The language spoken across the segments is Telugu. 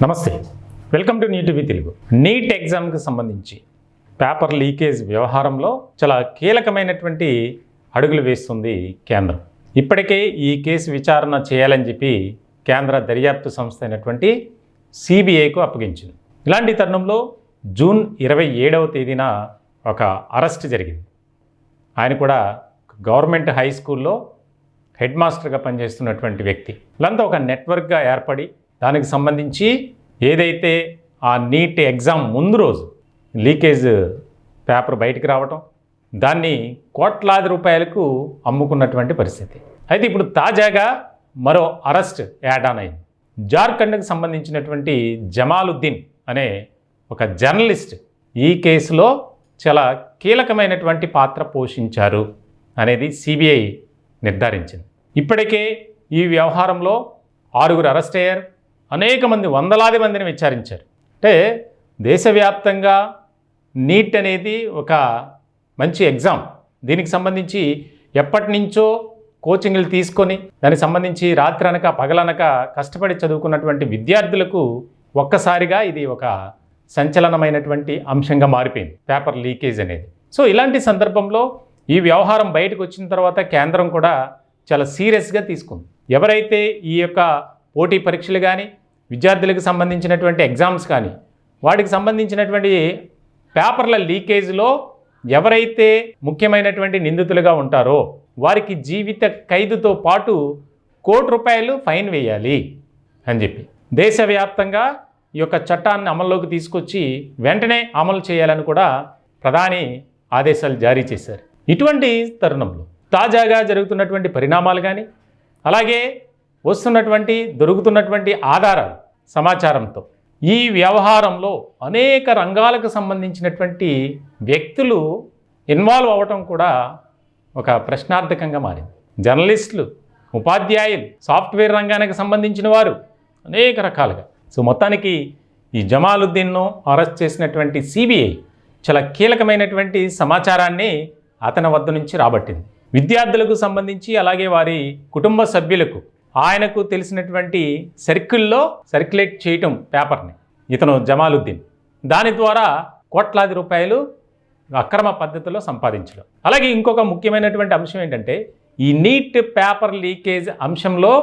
నమస్తే, welcome to new TV Telugu. NEET ఎగ్జామ్కి సంబంధించి పేపర్ లీకేజ్ వ్యవహారంలో చాలా కీలకమైనటువంటి అడుగులు వేస్తుంది కేంద్రం. ఇప్పటికే ఈ కేసు విచారణ చేయాలని చెప్పి కేంద్ర దర్యాప్తు సంస్థ అయినటువంటి సిబిఐకు అప్పగించింది. ఇలాంటి తరుణంలో జూన్ 27వ తేదీన ఒక అరెస్ట్ జరిగింది. ఆయన కూడా గవర్నమెంట్ హై స్కూల్లో హెడ్ మాస్టర్గా పనిచేస్తున్నటువంటి వ్యక్తి. ఇలాంతా ఒక నెట్వర్క్గా ఏర్పడి దానికి సంబంధించి ఏదైతే ఆ నీట్ ఎగ్జామ్ ముందు రోజు లీకేజ్ పేపర్ బయటికి రావటం, దాన్ని కోట్లాది రూపాయలకు అమ్ముకున్నటువంటి పరిస్థితి. అయితే ఇప్పుడు తాజాగా మరో అరెస్ట్ యాడ్ ఆన్ అయింది. జార్ఖండ్కి సంబంధించినటువంటి జమాలుద్దీన్ అనే ఒక జర్నలిస్ట్ ఈ కేసులో చాలా కీలకమైనటువంటి పాత్ర పోషించారు అనేది సిబిఐ నిర్ధారించింది. ఇప్పటికే ఈ వ్యవహారంలో 6 అరెస్ట్ అయ్యారు. అనేక మంది, వందలాది మందిని విచారించారు. అంటే దేశవ్యాప్తంగా నీట్ అనేది ఒక మంచి ఎగ్జామ్. దీనికి సంబంధించి ఎప్పటి నుంచో కోచింగ్లు తీసుకొని దానికి సంబంధించి రాత్రనక పగలనక కష్టపడి చదువుకున్నటువంటి విద్యార్థులకు ఒక్కసారిగా ఇది ఒక సంచలనమైనటువంటి అంశంగా మారిపోయింది, పేపర్ లీకేజ్ అనేది. సో ఇలాంటి సందర్భంలో ఈ వ్యవహారం బయటకు వచ్చిన తర్వాత కేంద్రం కూడా చాలా సీరియస్గా తీసుకుంది. ఎవరైతే ఈ యొక్క పోటీ పరీక్షలు కానీ, విద్యార్థులకు సంబంధించినటువంటి ఎగ్జామ్స్ కానీ, వాటికి సంబంధించినటువంటి పేపర్ల లీకేజ్లో ఎవరైతే ముఖ్యమైనటువంటి నిందితులుగా ఉంటారో వారికి జీవిత ఖైదుతో పాటు ₹1,00,00,000 ఫైన్ వేయాలి అని చెప్పి దేశవ్యాప్తంగా ఈ యొక్క చట్టాన్ని అమల్లోకి తీసుకొచ్చి వెంటనే అమలు చేయాలని కూడా ప్రధాని ఆదేశాలు జారీ చేశారు. ఇటువంటి తరుణంలో తాజాగా జరుగుతున్నటువంటి పరిణామాలు కానీ, అలాగే దొరుకుతున్నటువంటి ఆధారాలు, సమాచారంతో ఈ వ్యవహారంలో అనేక రంగాలకు సంబంధించినటువంటి వ్యక్తులు ఇన్వాల్వ్ అవ్వటం కూడా ఒక ప్రశ్నార్థకంగా మారింది. జర్నలిస్టులు, ఉపాధ్యాయులు, సాఫ్ట్వేర్ రంగానికి సంబంధించిన వారు, అనేక రకాలుగా. సో మొత్తానికి ఈ జమాలుద్దీన్ను అరెస్ట్ చేసినటువంటి సిబిఐ చాలా కీలకమైనటువంటి సమాచారాన్ని అతని వద్ద నుంచి రాబట్టింది. విద్యార్థులకు సంబంధించి, అలాగే వారి కుటుంబ సభ్యులకు, ఆయనకు తెలిసినటువంటి సర్కిల్లో సర్క్యులేట్ చేయటం పేపర్ని ఇతను జమాలుద్దీన్, దాని ద్వారా కోట్లాది రూపాయలు అక్రమ పద్ధతిలో సంపాదించడం. అలాగే ఇంకొక ముఖ్యమైనటువంటి అంశం ఏంటంటే, ఈ నీట్ పేపర్ లీకేజ్ అంశంలో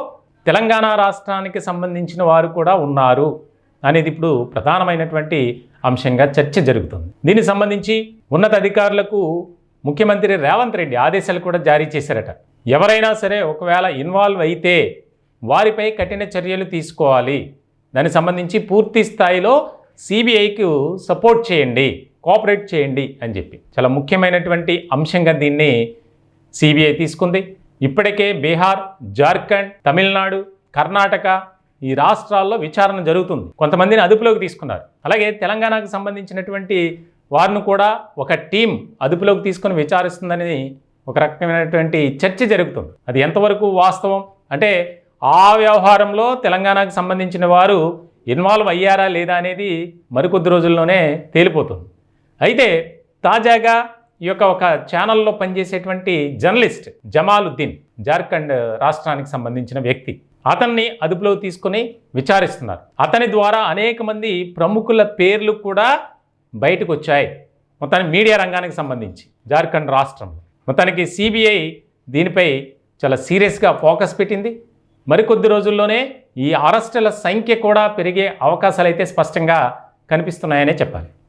తెలంగాణ రాష్ట్రానికి సంబంధించిన వారు కూడా ఉన్నారు అనేది ఇప్పుడు ప్రధానమైనటువంటి అంశంగా చర్చ జరుగుతుంది. దీనికి సంబంధించి ఉన్నత అధికారులకు ముఖ్యమంత్రి రేవంత్ రెడ్డి ఆదేశాలు కూడా జారీ చేశారట. ఎవరైనా సరే ఒకవేళ ఇన్వాల్వ్ అయితే వారిపై కఠిన చర్యలు తీసుకోవాలి, దానికి సంబంధించి పూర్తి స్థాయిలో సిబిఐకు సపోర్ట్ చేయండి, కోఆపరేట్ చేయండి అని చెప్పి చాలా ముఖ్యమైనటువంటి అంశంగా దీన్ని సిబిఐ తీసుకుంది. ఇప్పటికే బీహార్, జార్ఖండ్, తమిళనాడు, కర్ణాటక ఈ రాష్ట్రాల్లో విచారణ జరుగుతుంది. కొంతమందిని అదుపులోకి తీసుకున్నారు. అలాగే తెలంగాణకు సంబంధించినటువంటి వారిని కూడా ఒక టీం అదుపులోకి తీసుకొని విచారిస్తుందని ఒక రకమైనటువంటి చర్చ జరుగుతుంది. అది ఎంతవరకు వాస్తవం అంటే, ఆ వ్యవహారంలో తెలంగాణకు సంబంధించిన వారు ఇన్వాల్వ్ అయ్యారా లేదా అనేది మరికొద్ది రోజుల్లోనే తేలిపోతుంది. అయితే తాజాగా ఈ యొక్క ఒక ఛానల్లో పనిచేసేటువంటి జర్నలిస్ట్ జమాలుద్దీన్, జార్ఖండ్ రాష్ట్రానికి సంబంధించిన వ్యక్తి, అతన్ని అదుపులోకి తీసుకుని విచారిస్తున్నారు. అతని ద్వారా అనేక మంది ప్రముఖుల పేర్లు కూడా బయటకు వచ్చాయి, మొత్తానికి మీడియా రంగానికి సంబంధించి జార్ఖండ్ రాష్ట్రంలో. మొత్తానికి సిబిఐ దీనిపై చాలా సీరియస్గా ఫోకస్ పెట్టింది. మరికొద్ది రోజుల్లోనే ఈ అరెస్టుల సంఖ్య కూడా పెరిగే అవకాశాలు అయితే స్పష్టంగా కనిపిస్తున్నాయనే చెప్పాలి.